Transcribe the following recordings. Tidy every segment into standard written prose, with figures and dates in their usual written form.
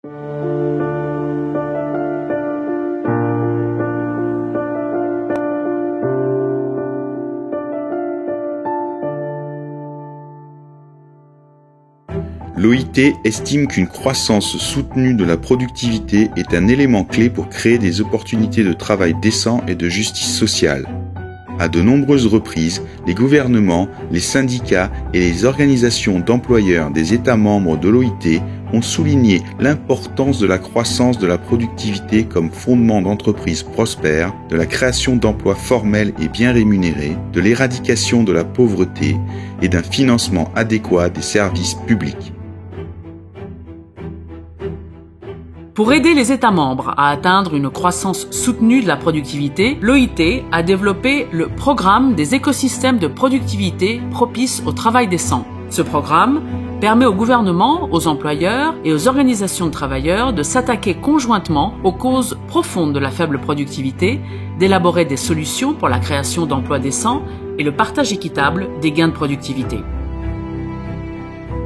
L'OIT estime qu'une croissance soutenue de la productivité est un élément clé pour créer des opportunités de travail décent et de justice sociale. À de nombreuses reprises, les gouvernements, les syndicats et les organisations d'employeurs des États membres de l'OIT ont souligné l'importance de la croissance de la productivité comme fondement d'entreprises prospères, de la création d'emplois formels et bien rémunérés, de l'éradication de la pauvreté et d'un financement adéquat des services publics. Pour aider les États membres à atteindre une croissance soutenue de la productivité, l'OIT a développé le programme des écosystèmes de productivité propices au travail décent. Ce programme permet au gouvernement, aux employeurs et aux organisations de travailleurs de s'attaquer conjointement aux causes profondes de la faible productivité, d'élaborer des solutions pour la création d'emplois décents et le partage équitable des gains de productivité.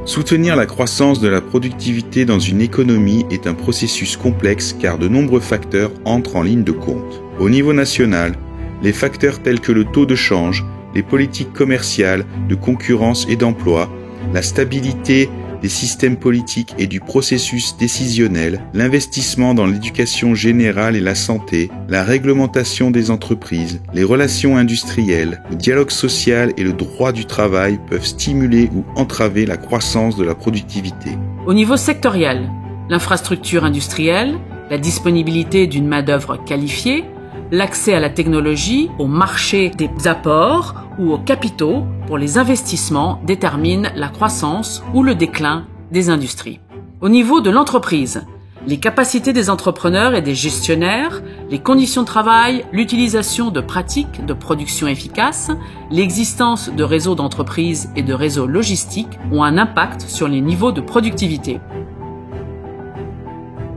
Soutenir la croissance de la productivité dans une économie est un processus complexe car de nombreux facteurs entrent en ligne de compte. Au niveau national, les facteurs tels que le taux de change, les politiques commerciales, de concurrence et d'emploi, la stabilité des systèmes politiques et du processus décisionnel, l'investissement dans l'éducation générale et la santé, la réglementation des entreprises, les relations industrielles, le dialogue social et le droit du travail peuvent stimuler ou entraver la croissance de la productivité. Au niveau sectoriel, l'infrastructure industrielle, la disponibilité d'une main-d'œuvre qualifiée, l'accès à la technologie, au marché des apports ou aux capitaux pour les investissements déterminent la croissance ou le déclin des industries. Au niveau de l'entreprise, les capacités des entrepreneurs et des gestionnaires, les conditions de travail, l'utilisation de pratiques de production efficaces, l'existence de réseaux d'entreprises et de réseaux logistiques ont un impact sur les niveaux de productivité.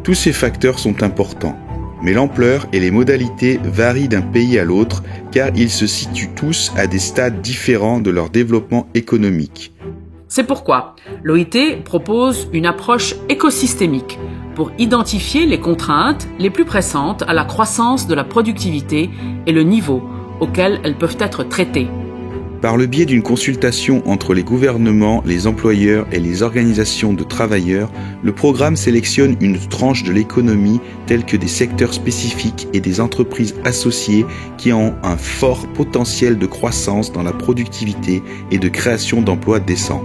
Tous ces facteurs sont importants. Mais l'ampleur et les modalités varient d'un pays à l'autre car ils se situent tous à des stades différents de leur développement économique. C'est pourquoi l'OIT propose une approche écosystémique pour identifier les contraintes les plus pressantes à la croissance de la productivité et le niveau auquel elles peuvent être traitées. Par le biais d'une consultation entre les gouvernements, les employeurs et les organisations de travailleurs, le programme sélectionne une tranche de l'économie telle que des secteurs spécifiques et des entreprises associées qui ont un fort potentiel de croissance dans la productivité et de création d'emplois décents.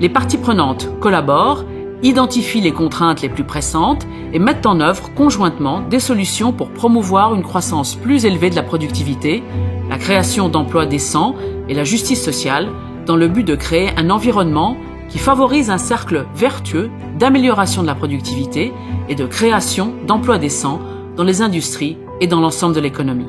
Les parties prenantes collaborent, identifient les contraintes les plus pressantes et mettent en œuvre conjointement des solutions pour promouvoir une croissance plus élevée de la productivité, la création d'emplois décents et la justice sociale dans le but de créer un environnement qui favorise un cercle vertueux d'amélioration de la productivité et de création d'emplois décents dans les industries et dans l'ensemble de l'économie.